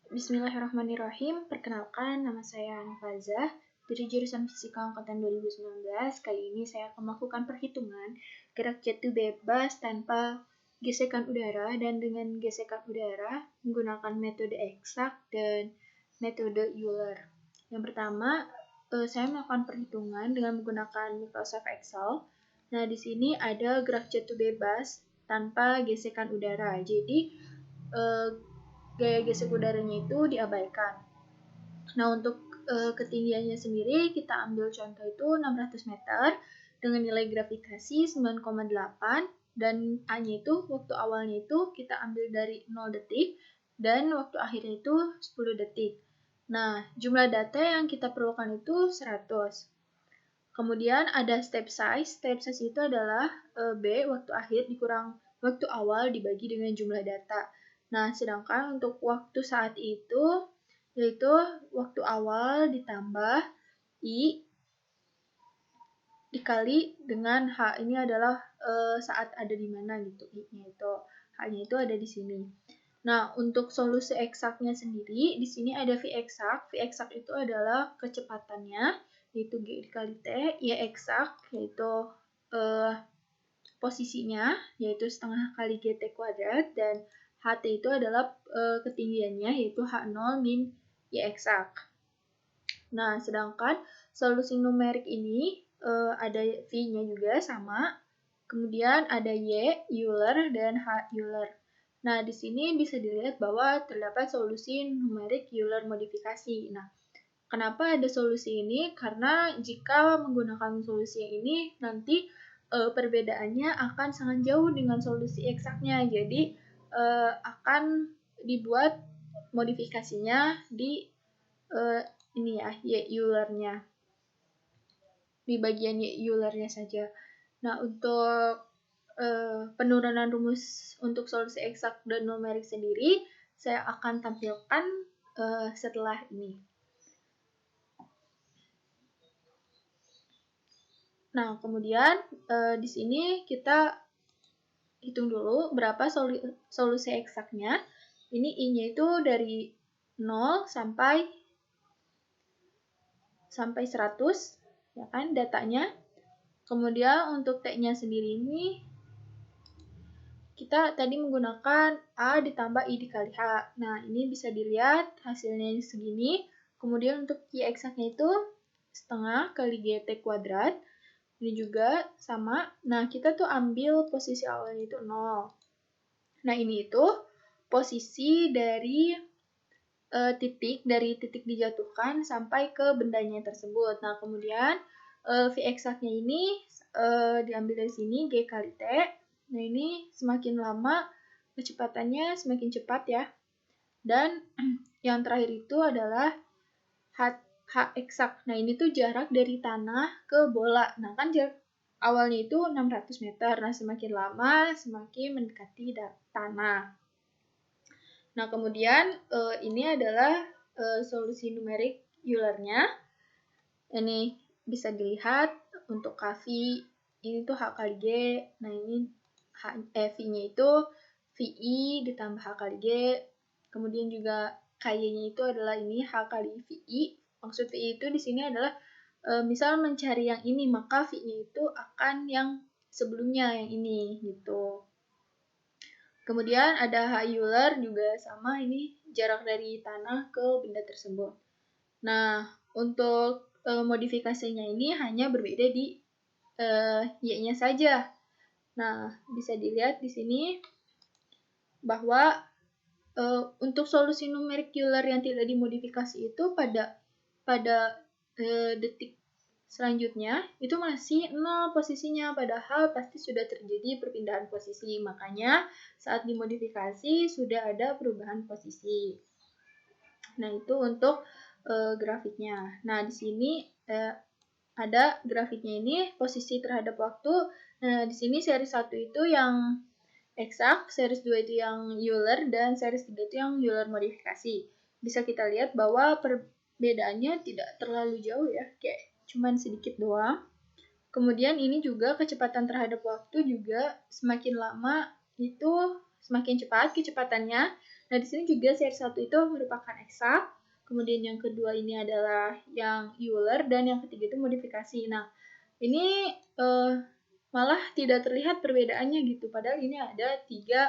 Bismillahirrahmanirrahim. Perkenalkan, nama saya Anfazah dari jurusan Fisika Angkatan 2019. Kali ini saya akan melakukan perhitungan gerak jatuh bebas tanpa gesekan udara dan dengan gesekan udara menggunakan metode eksak dan metode Euler. Yang pertama, saya melakukan perhitungan dengan menggunakan Microsoft Excel. Nah, di sini ada gerak jatuh bebas tanpa gesekan udara. Jadi, gaya gesek udaranya itu diabaikan. Nah, untuk ketinggiannya sendiri kita ambil contoh itu 600 meter dengan nilai gravitasi 9,8 dan A-nya itu waktu awalnya itu kita ambil dari 0 detik dan waktu akhirnya itu 10 detik. Nah, jumlah data yang kita perlukan itu 100. Kemudian ada step size. Step size itu adalah B waktu akhir dikurang waktu awal dibagi dengan jumlah data. Nah, sedangkan untuk waktu saat itu, yaitu waktu awal ditambah I dikali dengan H. Ini adalah saat ada di mana gitu, I-nya itu. H-nya itu ada di sini. Nah, untuk solusi eksaknya sendiri, di sini ada V eksak. V eksak itu adalah kecepatannya, yaitu G dikali T. Y eksak, yaitu posisinya, yaitu setengah kali GT kuadrat, dan HT itu adalah ketinggiannya, yaitu H0 min Y eksak. Nah, sedangkan solusi numerik ini ada V-nya juga sama, kemudian ada Y, Euler, dan H, Euler. Nah, di sini bisa dilihat bahwa terdapat solusi numerik Euler modifikasi. Nah, kenapa ada solusi ini? Karena jika menggunakan solusi yang ini, nanti perbedaannya akan sangat jauh dengan solusi eksaknya. Jadi akan dibuat modifikasinya di ini ya, Y-Euler-nya. Di bagian Y-Euler-nya saja. Nah, untuk penurunan rumus untuk solusi eksak dan numerik sendiri, saya akan tampilkan setelah ini. Nah, kemudian di sini kita hitung dulu berapa solusi eksaknya. Ini I-nya itu dari 0 sampai 100, ya kan, datanya. Kemudian untuk T-nya sendiri ini, kita tadi menggunakan A ditambah I dikali H. Nah, ini bisa dilihat hasilnya segini. Kemudian untuk Y eksaknya itu setengah kali GT kuadrat. Ini juga sama. Nah, kita tuh ambil posisi awalnya itu 0. Nah, ini itu posisi dari titik dijatuhkan sampai ke bendanya tersebut. Nah, kemudian V eksaknya ini diambil dari sini, G kali T. Nah, ini semakin lama kecepatannya semakin cepat ya. Dan yang terakhir itu adalah H eksak. Nah, ini tuh jarak dari tanah ke bola. Nah, kan jarak awalnya itu 600 meter. Nah, semakin lama semakin mendekati tanah. Nah, kemudian ini adalah solusi numerik Euler-nya. Ini bisa dilihat untuk KV, ini tuh H kali G. Nah, ini V-nya itu VI ditambah H kali G. Kemudian juga KY-nya itu adalah ini H kali VI. Maksud VI itu di sini adalah misal mencari yang ini, maka V-nya itu akan yang sebelumnya, yang ini gitu. Kemudian ada H Euler juga sama, ini jarak dari tanah ke benda tersebut. Nah, untuk modifikasinya ini hanya berbeda di Y-nya saja. Nah, bisa dilihat di sini bahwa untuk solusi numerik Euler yang tidak dimodifikasi itu pada detik selanjutnya itu masih 0 posisinya, padahal pasti sudah terjadi perpindahan posisi. Makanya saat dimodifikasi sudah ada perubahan posisi. Nah, itu untuk grafiknya. Nah, di sini ada grafiknya ini posisi terhadap waktu. Nah, di sini seri 1 itu yang eksak, seri 2 itu yang Euler, dan seri 3 itu yang Euler modifikasi. Bisa kita lihat bahwa perbedaannya tidak terlalu jauh ya, kayak cuman sedikit doang. Kemudian ini juga kecepatan terhadap waktu juga semakin lama itu semakin cepat kecepatannya. Nah, di sini juga seri 1 itu merupakan eksak, kemudian yang kedua ini adalah yang Euler, dan yang ketiga itu modifikasi. Nah, ini malah tidak terlihat perbedaannya gitu, padahal ini ada 3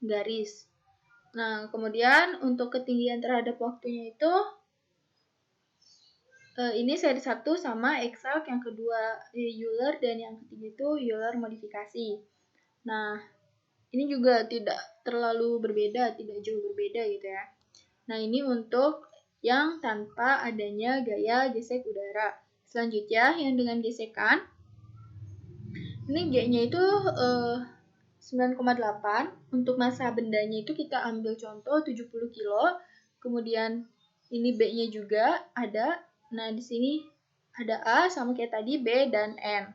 garis. Nah, kemudian untuk ketinggian terhadap waktunya itu ini seri 1 sama eksak, yang kedua Euler, dan yang ketiga itu Euler modifikasi. Nah, ini juga tidak terlalu berbeda, tidak jauh berbeda gitu ya. Nah, ini untuk yang tanpa adanya gaya gesek udara. Selanjutnya, yang dengan gesekan, ini G-nya itu 9,8. Untuk massa bendanya itu kita ambil contoh 70 kilo. Kemudian ini B-nya juga ada. Nah, di sini ada A sama kayak tadi B dan N.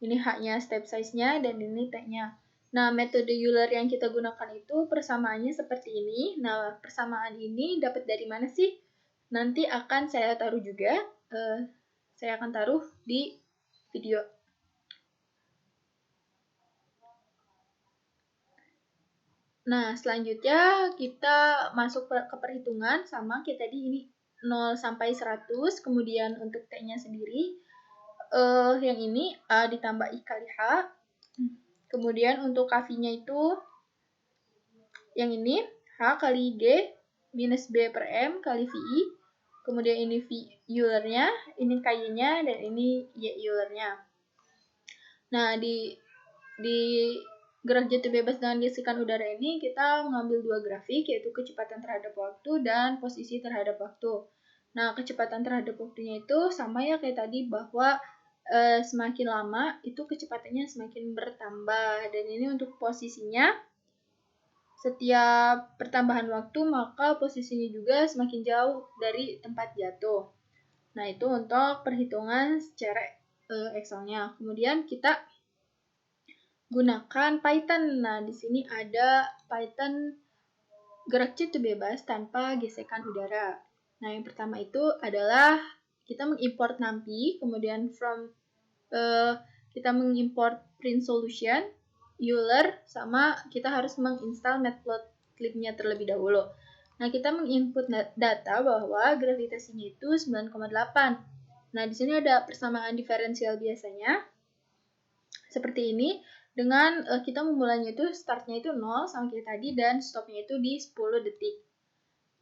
Ini H-nya step size-nya dan ini T-nya. Nah, metode Euler yang kita gunakan itu persamaannya seperti ini. Nah, persamaan ini dapat dari mana sih? Nanti akan saya taruh juga. Saya akan taruh di video. Nah, selanjutnya kita masuk ke perhitungan sama kayak tadi ini 0 sampai 100, kemudian untuk T-nya sendiri yang ini A ditambah I kali H. Kemudian untuk KV-nya itu yang ini H kali G minus B per M kali VI. Kemudian ini V Euler-nya, ini KY-nya, dan ini Y Euler-nya. Nah, di graf jatuh bebas dengan gesekan udara ini kita mengambil 2 grafik, yaitu kecepatan terhadap waktu dan posisi terhadap waktu. Nah, kecepatan terhadap waktunya itu sama ya kayak tadi, bahwa semakin lama itu kecepatannya semakin bertambah, dan ini untuk posisinya setiap pertambahan waktu maka posisinya juga semakin jauh dari tempat jatuh. Nah, itu untuk perhitungan secara Excel-nya. Kemudian kita gunakan Python. Nah, di sini ada Python gerak jatuh bebas tanpa gesekan udara. Nah, yang pertama itu adalah kita mengimport NumPy, kemudian kita mengimport print solution, Euler, sama kita harus menginstal matplotlib-nya terlebih dahulu. Nah, kita menginput data bahwa gravitasinya itu 9,8. Nah, di sini ada persamaan diferensial biasanya seperti ini, dengan kita memulainya itu startnya itu 0 sama kayak tadi, dan stopnya itu di 10 detik.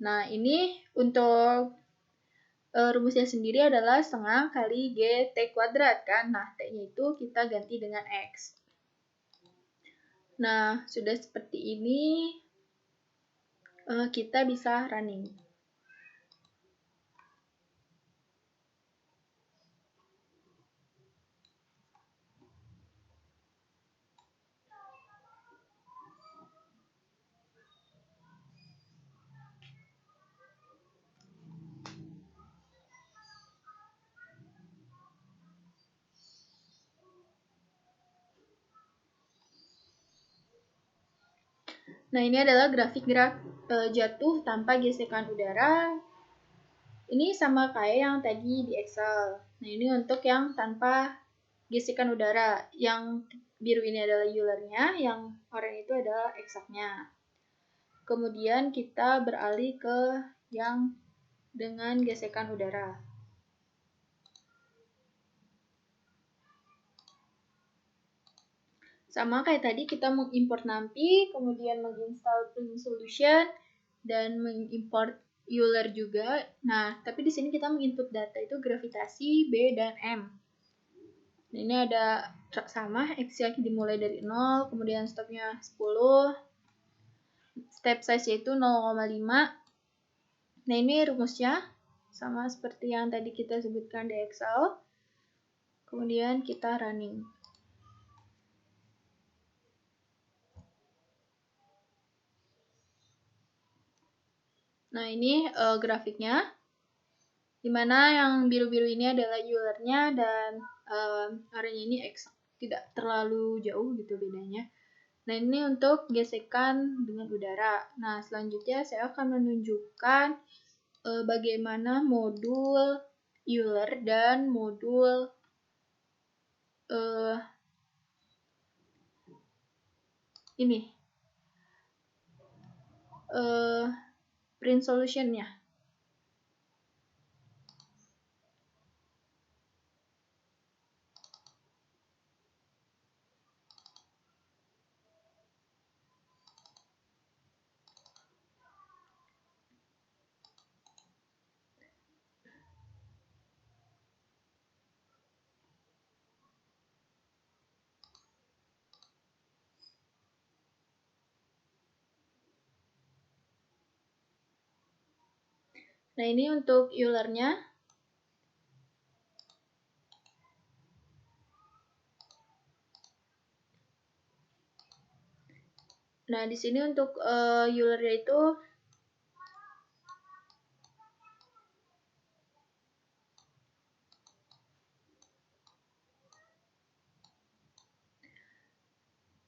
Nah, ini untuk rumusnya sendiri adalah setengah kali GT kuadrat kan. Nah, T-nya itu kita ganti dengan X. Nah, sudah seperti ini kita bisa running. Nah, ini adalah grafik gerak jatuh tanpa gesekan udara. Ini sama kayak yang tadi di Excel. Nah, ini untuk yang tanpa gesekan udara. Yang biru ini adalah Euler-nya, yang oranye itu adalah eksaknya. Kemudian kita beralih ke yang dengan gesekan udara. Sama kayak tadi kita mengimport NumPy, kemudian menginstal print solution, dan mengimport Euler juga. Nah, tapi di sini kita menginput data itu gravitasi, B, dan M. Nah, ini ada sama, X-nya dimulai dari 0, kemudian stopnya 10, step size yaitu 0,5. Nah, ini rumusnya sama seperti yang tadi kita sebutkan di Excel. Kemudian kita running. Nah, ini grafiknya, dimana yang biru-biru ini adalah Euler-nya, dan oranye ini X, tidak terlalu jauh gitu bedanya. Nah, ini untuk gesekan dengan udara. Nah, selanjutnya saya akan menunjukkan bagaimana modul Euler dan modul ini. print solution-nya. Nah, ini untuk Euler-nya. Nah, di sini untuk Euler-nya itu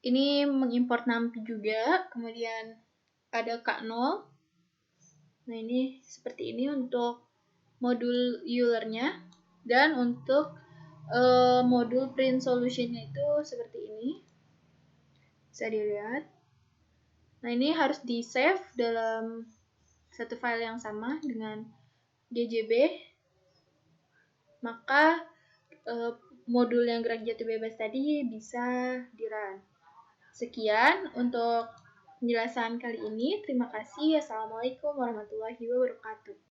ini mengimport NumPy juga, kemudian ada K0. Nah, ini seperti ini untuk modul Euler-nya, dan untuk modul print solution-nya itu seperti ini. Bisa dilihat. Nah, ini harus di-save dalam satu file yang sama dengan DJB. Maka modul yang gerak jatuh bebas tadi bisa di-run. Sekian untuk penjelasan kali ini. Terima kasih. Assalamualaikum warahmatullahi wabarakatuh.